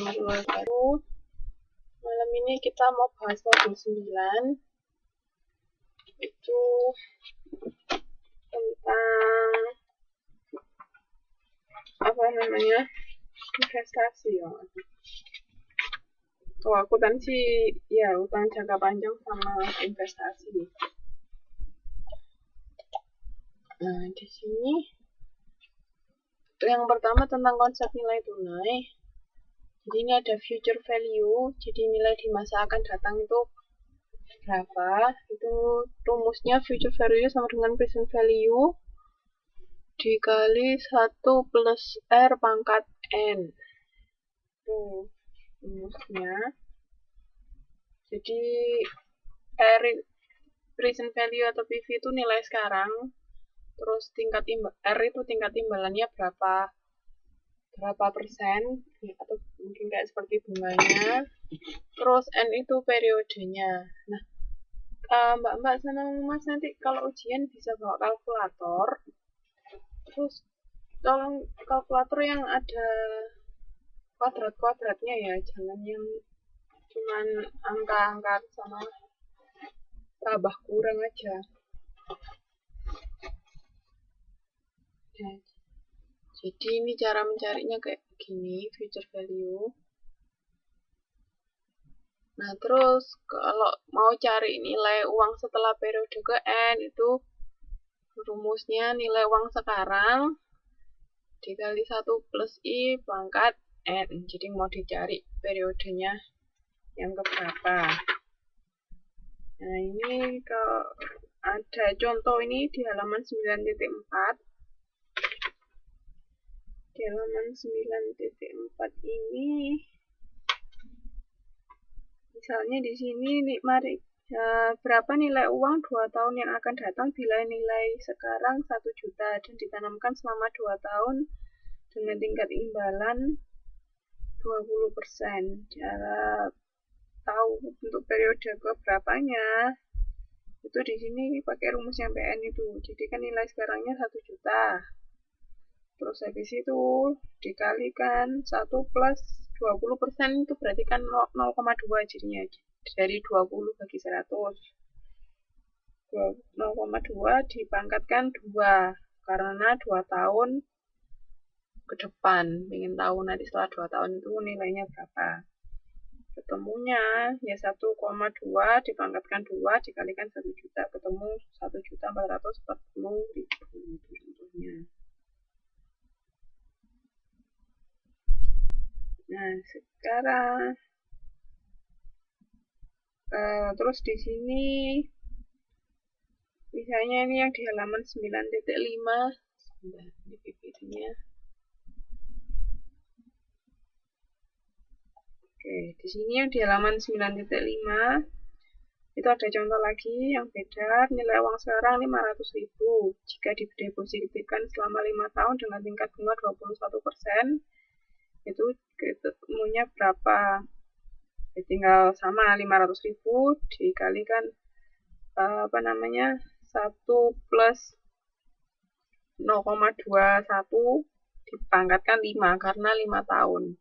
modul baru. Malam ini kita mau bahas modul 9. Itu tentang investasi ya. Kalau akuntansi ya utang jangka panjang sama investasi. Nah, di sini yang pertama tentang konsep nilai tunai. Jadi ini ada future value, jadi nilai di masa akan datang itu berapa. Itu rumusnya future value sama dengan present value dikali 1 plus R pangkat N. Itu rumusnya. Jadi present value atau PV itu nilai sekarang. Terus R itu tingkat imbalannya berapa persen, atau mungkin kayak seperti bunganya. Terus N itu periodenya. Nah, mbak-mbak sama mas nanti kalau ujian bisa bawa kalkulator. Terus tolong kalkulator yang ada kuadrat-kuadratnya ya, jangan yang cuman angka-angka sama tambah kurang aja. Nah, jadi ini cara mencarinya kayak begini, future value. Nah, terus kalau mau cari nilai uang setelah periode ke N, itu rumusnya nilai uang sekarang dikali 1 plus I pangkat N. Jadi mau dicari periodenya yang keberapa. Nah, ini kalau ada contoh ini di halaman 9.4. Di halaman 9.4 ini misalnya di sini mari berapa nilai uang 2 tahun yang akan datang bila nilai sekarang 1 juta dan ditanamkan selama 2 tahun dengan tingkat imbalan 20%. Cara tahu untuk periode keberapanya itu di sini pakai rumus yang PN itu. Jadi kan nilai sekarangnya 1 juta. Terus habis itu dikalikan 1 plus 20% itu berarti kan 0,2 jadinya. Dari 20 bagi 100. 0,2 dipangkatkan 2. Karena 2 tahun ke depan. Ingin tahu nanti setelah 2 tahun itu nilainya berapa. Ketemunya ya 1,2 dipangkatkan 2 dikalikan 1 juta. Ketemu 1.440.000. Itu contohnya. Nah, sekarang terus di sini misalnya ini yang di halaman 9.5. Ini PPT-nya. Oke, di sini yang di halaman 9.5 itu ada contoh lagi yang beda. Nilai uang sekarang 500.000 jika didepositkan selama 5 tahun dengan tingkat bunga 21%. Itu ketemunya berapa? Ya, tinggal sama 500.000 dikalikan 1 plus 0,21 dipangkatkan 5 karena 5 tahun.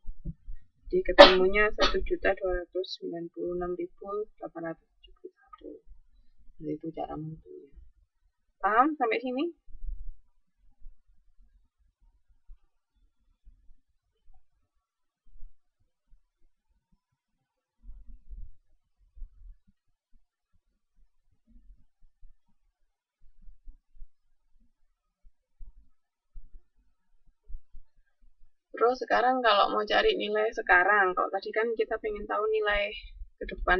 Jadi ketemunya 1.296.871. Jadi itu cara menghitungnya. Paham sampai sini? Terus sekarang kalau mau cari nilai sekarang, kalau tadi kan kita pengen tahu nilai ke depan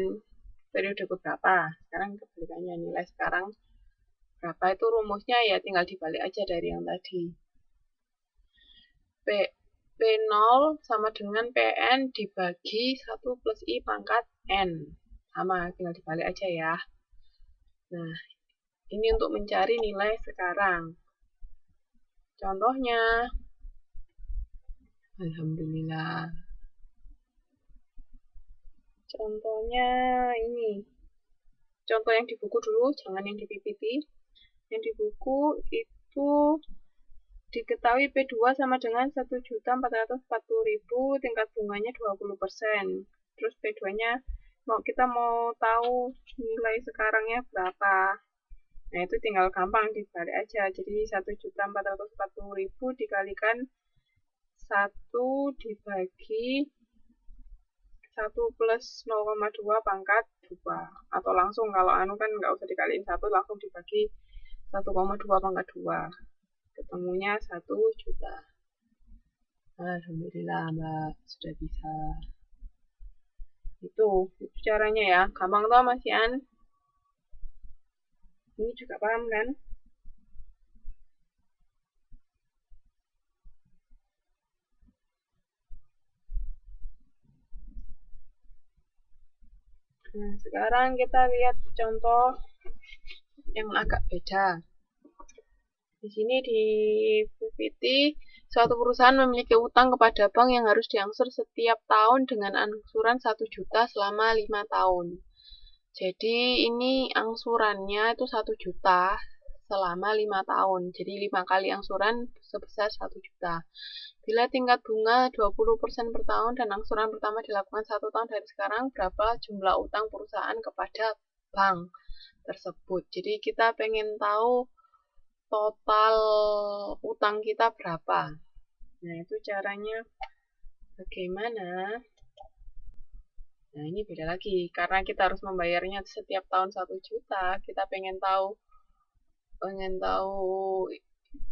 periode berapa. Sekarang kebalikannya, nilai sekarang berapa, itu rumusnya ya tinggal dibalik aja dari yang tadi. P0 sama dengan PN dibagi 1 plus I pangkat N. Sama, tinggal dibalik aja ya. Nah, ini untuk mencari nilai sekarang. Contohnya, alhamdulillah. Contohnya ini. Contoh yang di buku dulu, jangan yang di PPT. Yang di buku itu Diketahui P2 sama dengan 1.440.000, tingkat bunganya 20%. Terus P2-nya kita mau tahu nilai sekarangnya berapa. Nah, itu tinggal gampang dibalik aja. Jadi 1.440.000 dikalikan 1 dibagi 1 plus 0,2 pangkat 2. Atau langsung kalau anu kan nggak usah dikaliin 1, langsung dibagi 1,2 pangkat 2. Ketemunya 1 juta. Alhamdulillah Mbak, sudah bisa. Itu caranya ya. Gampang toh Mas Yan? Ini juga paham kan? Nah, sekarang kita lihat contoh yang agak beda. Di sini di PPT, suatu perusahaan memiliki utang kepada bank yang harus diangsur setiap tahun dengan angsuran 1 juta selama 5 tahun. Jadi ini angsurannya itu 1 juta selama 5 tahun. Jadi 5 kali angsuran sebesar 1 juta. Bila tingkat bunga 20% per tahun dan angsuran pertama dilakukan 1 tahun dari sekarang, berapa jumlah utang perusahaan kepada bank tersebut. Jadi kita pengen tahu total utang kita berapa. Nah, itu caranya bagaimana? Nah, ini beda lagi. Karena kita harus membayarnya setiap tahun 1 juta, kita pengen tahu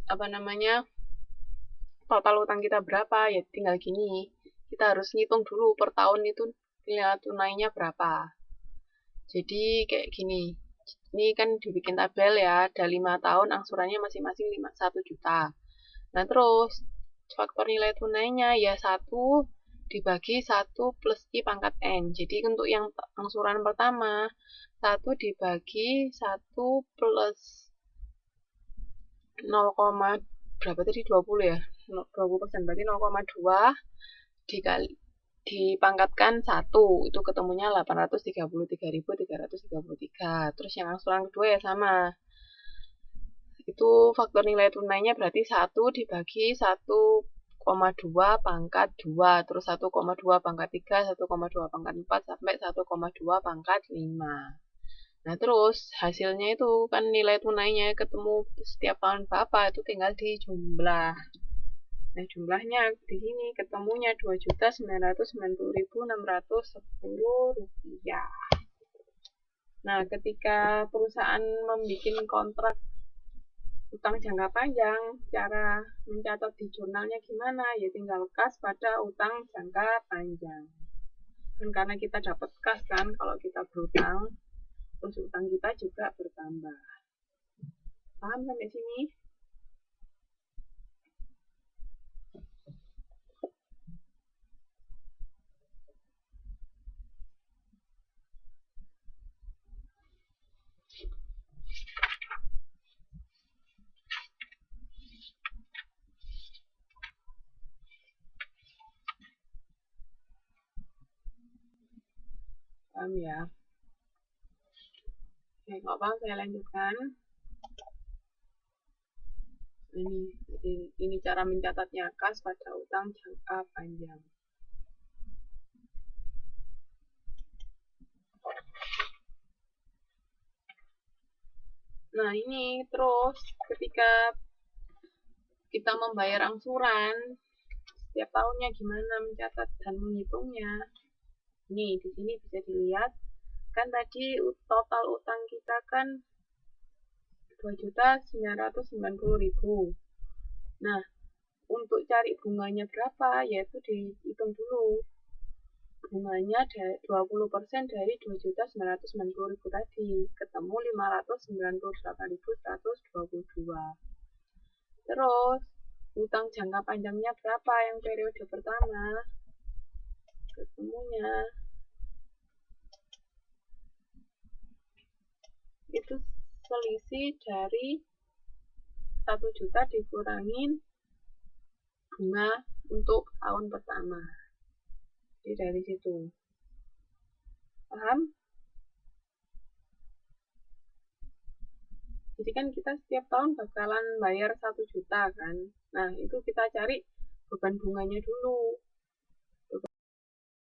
apa namanya, total utang kita berapa, ya tinggal gini. Kita harus ngitung dulu per tahun itu nilai tunainya berapa. Jadi kayak gini. Ini kan dibikin tabel ya, ada 5 tahun angsurannya masing-masing 1 juta. Nah, terus faktor nilai tunainya ya 1 dibagi 1 plus I pangkat N. Jadi untuk yang angsuran pertama, 1 dibagi 1 plus 0, berapa tadi 20 ya? 20%, berarti 0,2 dipangkatkan 1, itu ketemunya 833.333. Terus yang angsuran kedua ya sama. Itu faktor nilai tunainya berarti 1 dibagi 1,2 pangkat 2, terus 1,2 pangkat 3, 1,2 pangkat 4, sampai 1,2 pangkat 5. Nah, terus hasilnya itu kan nilai tunainya ketemu setiap tahun berapa, itu tinggal dijumlah. Nah, jumlahnya di sini ketemunya Rp2.990.610. Nah, ketika perusahaan membuat kontrak utang jangka panjang, cara mencatat di jurnalnya gimana? Ya tinggal kas pada utang jangka panjang. Dan karena kita dapat kas kan, kalau kita berutang, terus utang kita juga bertambah. Paham sampai sini? Paham ya? Oke, nggak apa, saya lanjutkan. Ini cara mencatatnya, kas pada utang jangka panjang. Nah, ini terus ketika kita membayar angsuran setiap tahunnya gimana mencatat dan menghitungnya. Nih, di sini bisa dilihat kan tadi total utang kita kan 2.990.000. Nah, untuk cari bunganya berapa, yaitu dihitung dulu. Bunganya 20% dari 2.990.000 tadi, ketemu 598.122. Terus, utang jangka panjangnya berapa yang periode pertama? Ketemunya itu selisih dari 1 juta dikurangin bunga untuk tahun pertama. Jadi dari situ. Paham? Jadi kan kita setiap tahun bakalan bayar 1 juta kan. Nah, itu kita cari beban bunganya dulu.